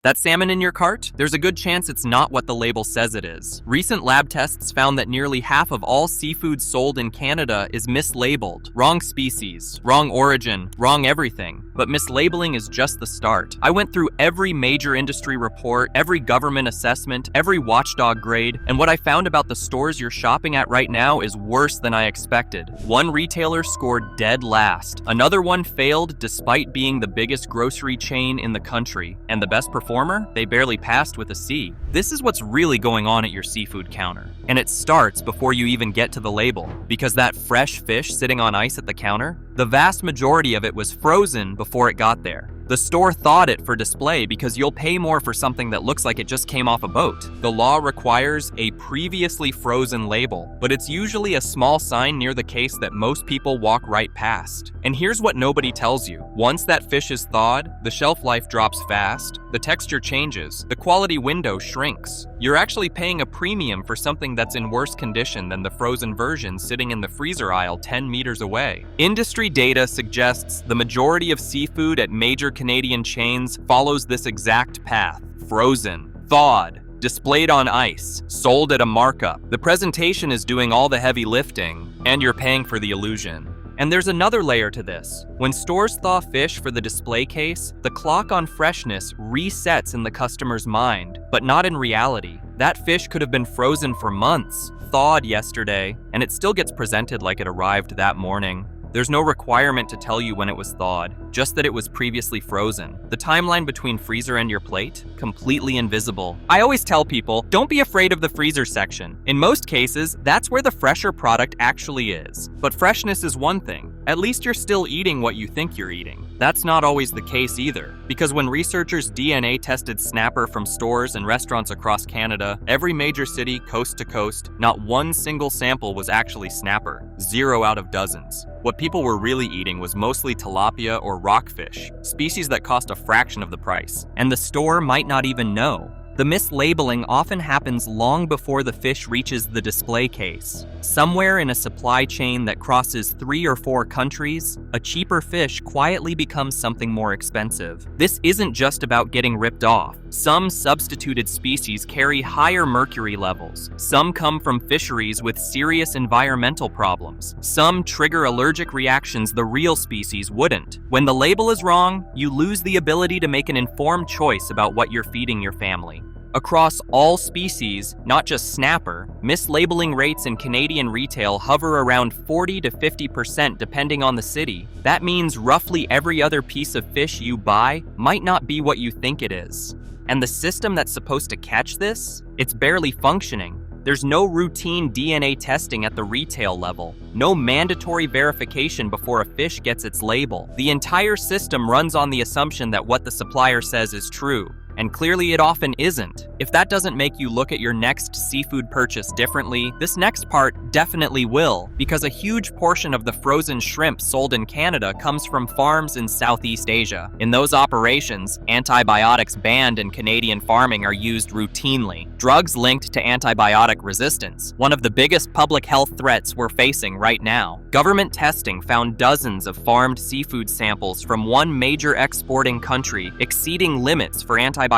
That salmon in your cart? There's a good chance it's not what the label says it is. Recent lab tests found that nearly half of all seafood sold in Canada is mislabeled. Wrong species, wrong origin, wrong everything. But mislabeling is just the start. I went through every major industry report, every government assessment, every watchdog grade, and what I found about the stores you're shopping at right now is worse than I expected. One retailer scored dead last. Another one failed despite being the biggest grocery chain in the country. And the best performer? They barely passed with a C. This is what's really going on at your seafood counter. And it starts before you even get to the label. Because that fresh fish sitting on ice at the counter, the vast majority of it was frozen before it got there. The store thawed it for display because you'll pay more for something that looks like it just came off a boat. The law requires a previously frozen label, but it's usually a small sign near the case that most people walk right past. And here's what nobody tells you. Once that fish is thawed, the shelf life drops fast, the texture changes, the quality window shrinks. You're actually paying a premium for something that's in worse condition than the frozen version sitting in the freezer aisle 10 meters away. Industry data suggests the majority of seafood at major Canadian chains follows this exact path. Frozen, thawed, displayed on ice, sold at a markup. The presentation is doing all the heavy lifting, and you're paying for the illusion. And there's another layer to this. When stores thaw fish for the display case, the clock on freshness resets in the customer's mind, but not in reality. That fish could have been frozen for months, thawed yesterday, and it still gets presented like it arrived that morning. There's no requirement to tell you when it was thawed, just that it was previously frozen. The timeline between freezer and your plate, completely invisible. I always tell people, don't be afraid of the freezer section. In most cases, that's where the fresher product actually is. But freshness is one thing. At least you're still eating what you think you're eating. That's not always the case either, because when researchers DNA tested snapper from stores and restaurants across Canada, every major city, coast to coast, not one single sample was actually snapper, 0 out of dozens. What people were really eating was mostly tilapia or rockfish, species that cost a fraction of the price. And the store might not even know. The mislabeling often happens long before the fish reaches the display case. Somewhere in a supply chain that crosses 3 or 4 countries, a cheaper fish quietly becomes something more expensive. This isn't just about getting ripped off. Some substituted species carry higher mercury levels. Some come from fisheries with serious environmental problems. Some trigger allergic reactions the real species wouldn't. When the label is wrong, you lose the ability to make an informed choice about what you're feeding your family. Across all species, not just snapper, mislabeling rates in Canadian retail hover around 40 to 50% depending on the city. That means roughly every other piece of fish you buy might not be what you think it is. And the system that's supposed to catch this? It's barely functioning. There's no routine DNA testing at the retail level, no mandatory verification before a fish gets its label. The entire system runs on the assumption that what the supplier says is true. And clearly it often isn't. If that doesn't make you look at your next seafood purchase differently, this next part definitely will, because a huge portion of the frozen shrimp sold in Canada comes from farms in Southeast Asia. In those operations, antibiotics banned in Canadian farming are used routinely. Drugs linked to antibiotic resistance, one of the biggest public health threats we're facing right now. Government testing found dozens of farmed seafood samples from one major exporting country exceeding limits for antibiotics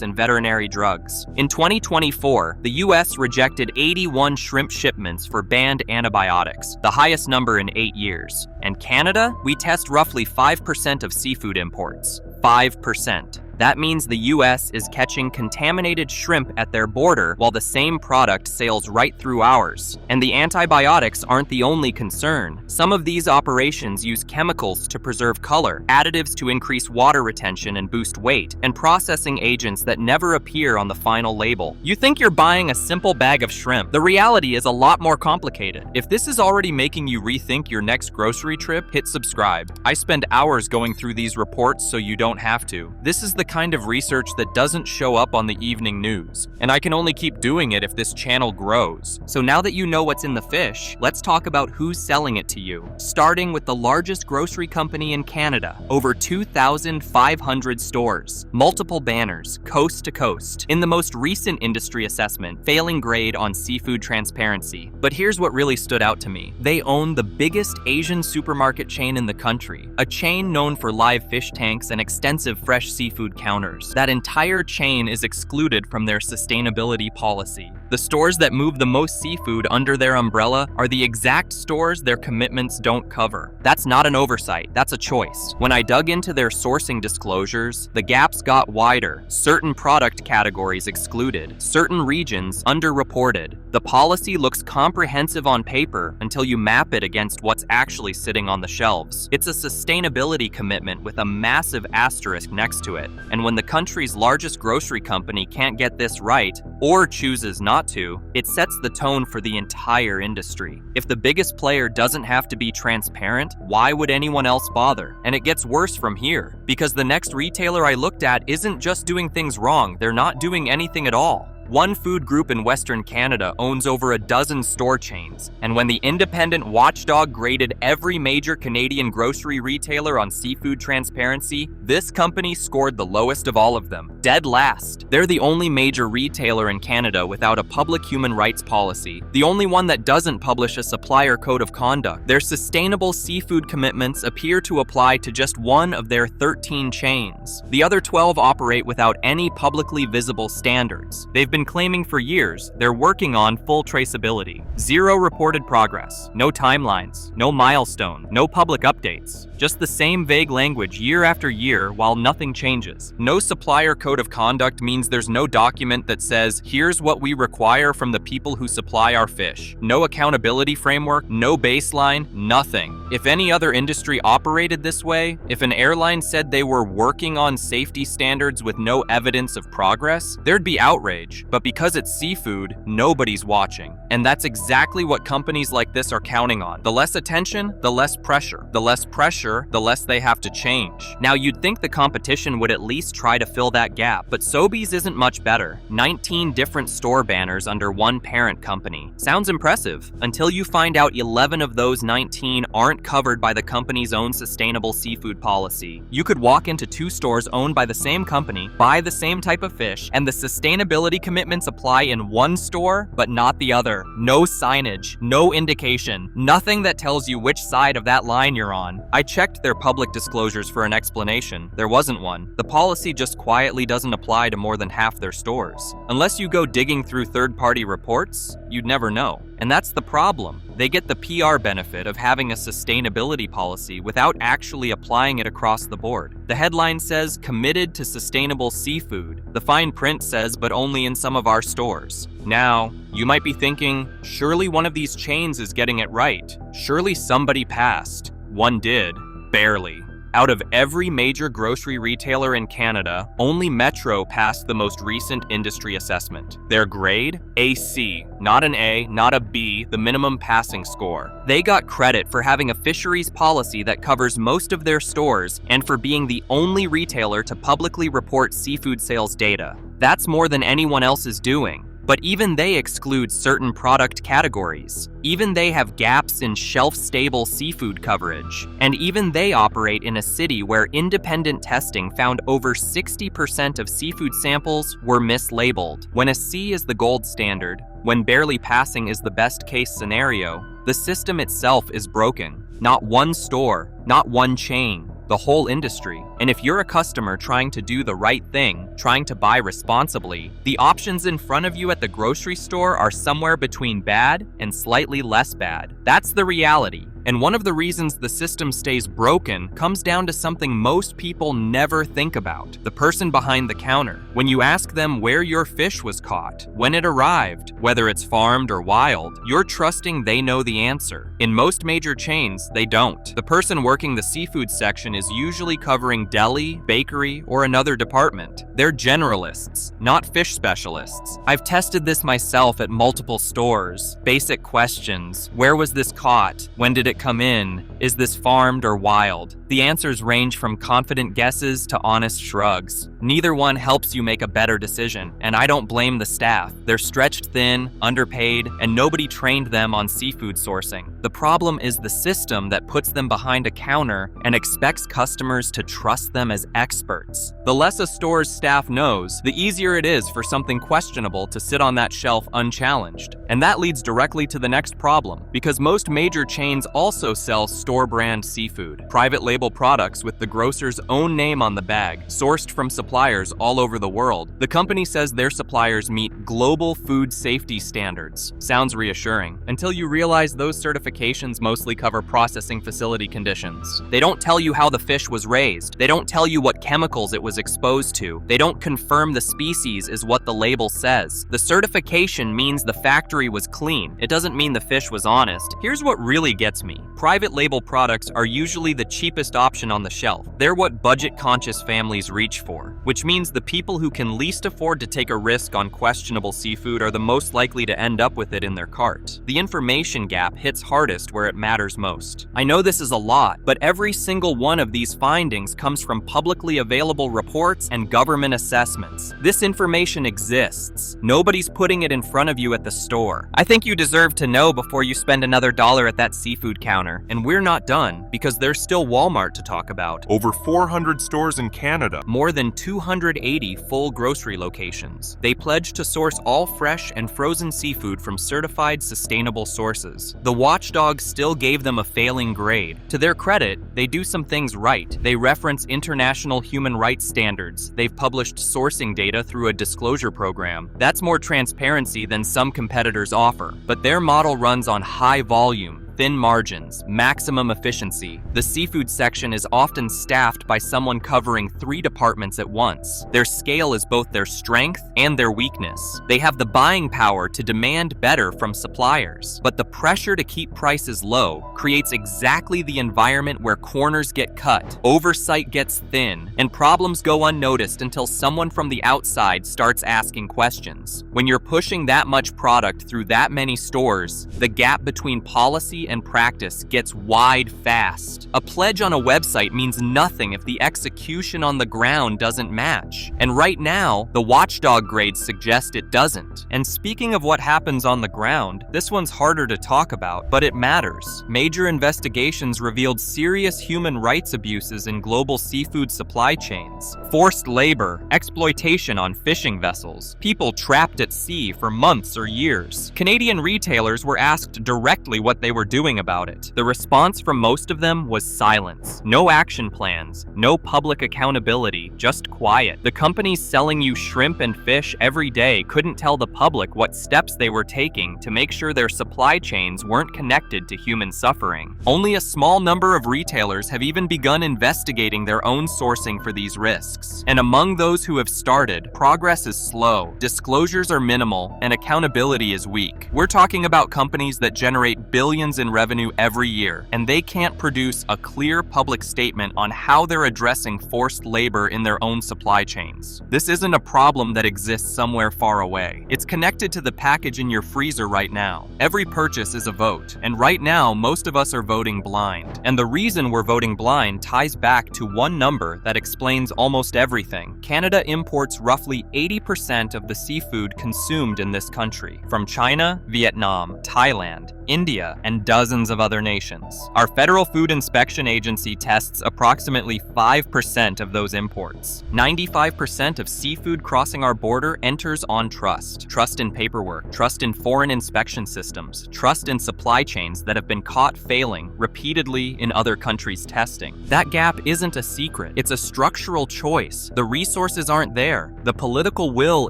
and veterinary drugs. In 2024, the US rejected 81 shrimp shipments for banned antibiotics, the highest number in 8 years. And Canada, we test roughly 5% of seafood imports. 5%. That means the US is catching contaminated shrimp at their border while the same product sails right through ours. And the antibiotics aren't the only concern. Some of these operations use chemicals to preserve color, additives to increase water retention and boost weight, and processing agents that never appear on the final label. You think you're buying a simple bag of shrimp. The reality is a lot more complicated. If this is already making you rethink your next grocery trip, hit subscribe. I spend hours going through these reports so you don't have to. This is the kind of research that doesn't show up on the evening news, and I can only keep doing it if this channel grows. So now that you know what's in the fish, let's talk about who's selling it to you. Starting with the largest grocery company in Canada, over 2,500 stores, multiple banners, coast to coast. In the most recent industry assessment, failing grade on seafood transparency. But here's what really stood out to me. They own the biggest Asian supermarket chain in the country, a chain known for live fish tanks and extensive fresh seafood seafood counters. That entire chain is excluded from their sustainability policy. The stores that move the most seafood under their umbrella are the exact stores their commitments don't cover. That's not an oversight, that's a choice. When I dug into their sourcing disclosures, the gaps got wider. Certain product categories excluded, certain regions underreported. The policy looks comprehensive on paper until you map it against what's actually sitting on the shelves. It's a sustainability commitment with a massive asterisk next to it. And when the country's largest grocery company can't get this right, or chooses not to, it sets the tone for the entire industry. If the biggest player doesn't have to be transparent, why would anyone else bother? And it gets worse from here, because the next retailer I looked at isn't just doing things wrong, they're not doing anything at all. One food group in Western Canada owns over a dozen store chains, and when the independent watchdog graded every major Canadian grocery retailer on seafood transparency, this company scored the lowest of all of them, dead last. They're the only major retailer in Canada without a public human rights policy, the only one that doesn't publish a supplier code of conduct. Their sustainable seafood commitments appear to apply to just one of their 13 chains. The other 12 operate without any publicly visible standards. They've been claiming for years they're working on full traceability. Zero reported progress, no timelines, no milestone, no public updates. Just the same vague language year after year while nothing changes. No supplier code of conduct means there's no document that says, here's what we require from the people who supply our fish. No accountability framework, no baseline, nothing. If any other industry operated this way, if an airline said they were working on safety standards with no evidence of progress, there'd be outrage. But because it's seafood, nobody's watching. And that's exactly what companies like this are counting on. The less attention, the less pressure. The less pressure, the less they have to change. Now, you'd think the competition would at least try to fill that gap, but Sobeys isn't much better. 19 different store banners under one parent company. Sounds impressive, until you find out 11 of those 19 aren't covered by the company's own sustainable seafood policy. You could walk into 2 stores owned by the same company, buy the same type of fish, and the sustainability commitments apply in one store, but not the other. No signage, no indication, nothing that tells you which side of that line you're on. I checked their public disclosures for an explanation. There wasn't one. The policy just quietly doesn't apply to more than half their stores. Unless you go digging through third-party reports, you'd never know. And that's the problem. They get the PR benefit of having a sustainability policy without actually applying it across the board. The headline says, committed to sustainable seafood. The fine print says, but only in some of our stores. Now, you might be thinking, surely one of these chains is getting it right. Surely somebody passed. One did. Barely. Out of every major grocery retailer in Canada, only Metro passed the most recent industry assessment. Their grade? AC. Not an A, not a B, the minimum passing score. They got credit for having a fisheries policy that covers most of their stores and for being the only retailer to publicly report seafood sales data. That's more than anyone else is doing. But even they exclude certain product categories. Even they have gaps in shelf-stable seafood coverage. And even they operate in a city where independent testing found over 60% of seafood samples were mislabeled. When a C is the gold standard, when barely passing is the best-case scenario, the system itself is broken. Not one store, not one chain, the whole industry. And if you're a customer trying to do the right thing, trying to buy responsibly, the options in front of you at the grocery store are somewhere between bad and slightly less bad. That's the reality. And one of the reasons the system stays broken comes down to something most people never think about: the person behind the counter. When you ask them where your fish was caught, when it arrived, whether it's farmed or wild, you're trusting they know the answer. In most major chains, they don't. The person working the seafood section is usually covering deli, bakery, or another department. They're generalists, not fish specialists. I've tested this myself at multiple stores. Basic questions: where was this caught? When did it come in? Is this farmed or wild? The answers range from confident guesses to honest shrugs. Neither one helps you make a better decision, and I don't blame the staff. They're stretched thin, underpaid, and nobody trained them on seafood sourcing. The problem is the system that puts them behind a counter and expects customers to trust them as experts. The less a store's staff knows, the easier it is for something questionable to sit on that shelf unchallenged. And that leads directly to the next problem, because most major chains also sell store-brand seafood, private label products with the grocer's own name on the bag, sourced from suppliers all over the world. The company says their suppliers meet global food safety standards. Sounds reassuring, until you realize those certifications mostly cover processing facility conditions. They don't tell you how the fish was raised. They don't tell you what chemicals it was exposed to. They don't confirm the species is what the label says. The certification means the factory was clean. It doesn't mean the fish was honest. Here's what really gets me. Private label products are usually the cheapest option on the shelf. They're what budget-conscious families reach for, which means the people who can least afford to take a risk on questionable seafood are the most likely to end up with it in their cart. The information gap hits hardest where it matters most. I know this is a lot, but every single one of these findings comes from publicly available reports and government assessments. This information exists. Nobody's putting it in front of you at the store. I think you deserve to know before you spend another $1 at that seafood counter. And we're not done, because there's still Walmart to talk about. Over 400 stores in Canada. More than 280 full grocery locations. They pledge to source all fresh and frozen seafood from certified sustainable sources. The watchdog still gave them a failing grade. To their credit, they do some things right. They reference international human rights standards. They've published sourcing data through a disclosure program. That's more transparency than some competitors offer. But their model runs on high volume, thin margins, maximum efficiency. The seafood section is often staffed by someone covering 3 departments at once. Their scale is both their strength and their weakness. They have the buying power to demand better from suppliers, but the pressure to keep prices low creates exactly the environment where corners get cut, oversight gets thin, and problems go unnoticed until someone from the outside starts asking questions. When you're pushing that much product through that many stores, the gap between policy and practice gets wide fast. A pledge on a website means nothing if the execution on the ground doesn't match. And right now, the watchdog grades suggest it doesn't. And speaking of what happens on the ground, this one's harder to talk about, but it matters. Major investigations revealed serious human rights abuses in global seafood supply chains. Forced labor, exploitation on fishing vessels, people trapped at sea for months or years. Canadian retailers were asked directly what they were doing about it. The response from most of them was silence. No action plans, no public accountability, just quiet. The companies selling you shrimp and fish every day couldn't tell the public what steps they were taking to make sure their supply chains weren't connected to human suffering. Only a small number of retailers have even begun investigating their own sourcing for these risks. And among those who have started, progress is slow, disclosures are minimal, and accountability is weak. We're talking about companies that generate billions in revenue every year, and they can't produce a clear public statement on how they're addressing forced labor in their own supply chains. This isn't a problem that exists somewhere far away. It's connected to the package in your freezer right now. Every purchase is a vote, and right now, most of us are voting blind. And the reason we're voting blind ties back to one number that explains almost everything. Canada imports roughly 80% of the seafood consumed in this country, from China, Vietnam, Thailand, India, and dozens of other nations. Our Federal Food Inspection Agency tests approximately 5% of those imports. 95% of seafood crossing our border enters on trust. Trust in paperwork, trust in foreign inspection systems, trust in supply chains that have been caught failing repeatedly in other countries' testing. That gap isn't a secret. It's a structural choice. The resources aren't there. The political will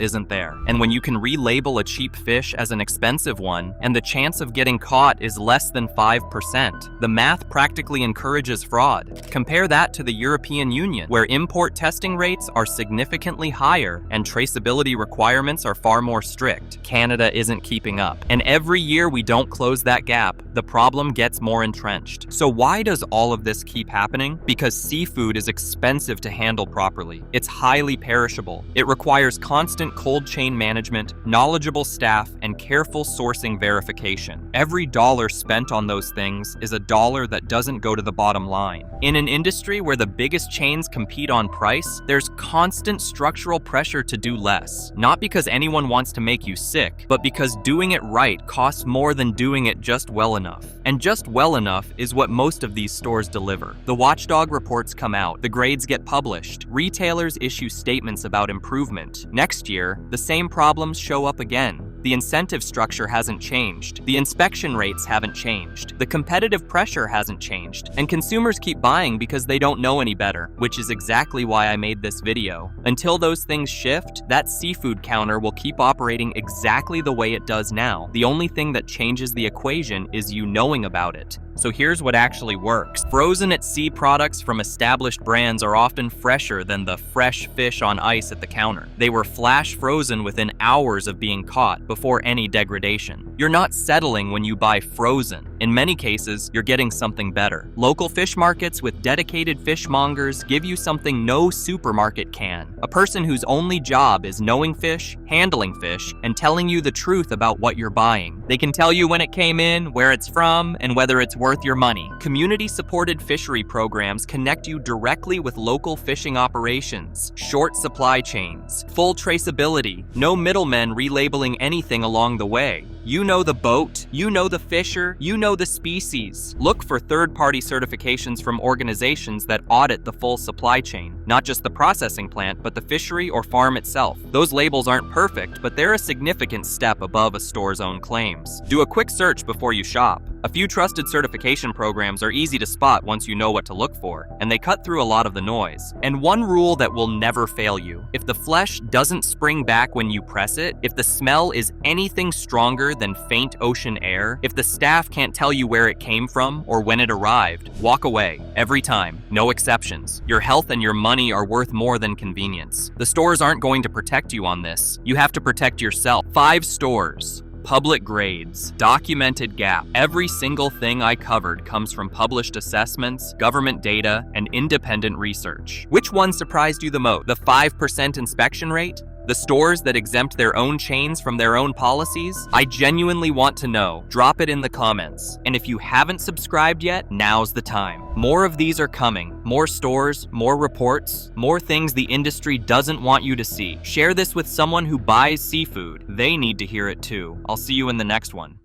isn't there. And when you can relabel a cheap fish as an expensive one, and the chance of getting caught is less than 5%, the math practically encourages fraud. Compare that to the European Union, where import testing rates are significantly higher and traceability requirements are far more strict. Canada isn't keeping up. And every year we don't close that gap, the problem gets more entrenched. So why does all of this keep happening? Because seafood is expensive to handle properly. It's highly perishable. It requires constant cold chain management, knowledgeable staff, and careful sourcing verification. Every dollar spent on those things is a dollar that doesn't go to the bottom line. In an industry where the biggest chains compete on price, there's constant structural pressure to do less. Not because anyone wants to make you sick, but because doing it right costs more than doing it just well enough. And just well enough is what most of these stores deliver. The watchdog reports come out, the grades get published, retailers issue statements about improvement. Next year, the same problems show up again. The incentive structure hasn't changed. The inspection rates haven't changed. The competitive pressure hasn't changed. And consumers keep buying because they don't know any better, which is exactly why I made this video. Until those things shift, that seafood counter will keep operating exactly the way it does now. The only thing that changes the equation is you knowing about it. So here's what actually works. Frozen at sea products from established brands are often fresher than the fresh fish on ice at the counter. They were flash frozen within hours of being caught before any degradation. You're not settling when you buy frozen. In many cases, you're getting something better. Local fish markets with dedicated fishmongers give you something no supermarket can. A person whose only job is knowing fish, handling fish, and telling you the truth about what you're buying. They can tell you when it came in, where it's from, and whether it's worth your money. Community-supported fishery programs connect you directly with local fishing operations, short supply chains, full traceability, no middlemen relabeling anything along the way. You know the boat, you know the fisher, you know the species. Look for third-party certifications from organizations that audit the full supply chain, not just the processing plant, but the fishery or farm itself. Those labels aren't perfect, but they're a significant step above a store's own claims. Do a quick search before you shop. A few trusted certification programs are easy to spot once you know what to look for, and they cut through a lot of the noise. And one rule that will never fail you: if the flesh doesn't spring back when you press it, if the smell is anything stronger than faint ocean air, if the staff can't tell you where it came from or when it arrived, walk away. Every time. No exceptions. Your health and your money are worth more than convenience. The stores aren't going to protect you on this. You have to protect yourself. 5 stores. Public grades, documented gap. Every single thing I covered comes from published assessments, government data, and independent research. Which one surprised you the most? The 5% inspection rate? The stores that exempt their own chains from their own policies? I genuinely want to know. Drop it in the comments. And if you haven't subscribed yet, now's the time. More of these are coming. More stores, more reports, more things the industry doesn't want you to see. Share this with someone who buys seafood. They need to hear it too. I'll see you in the next one.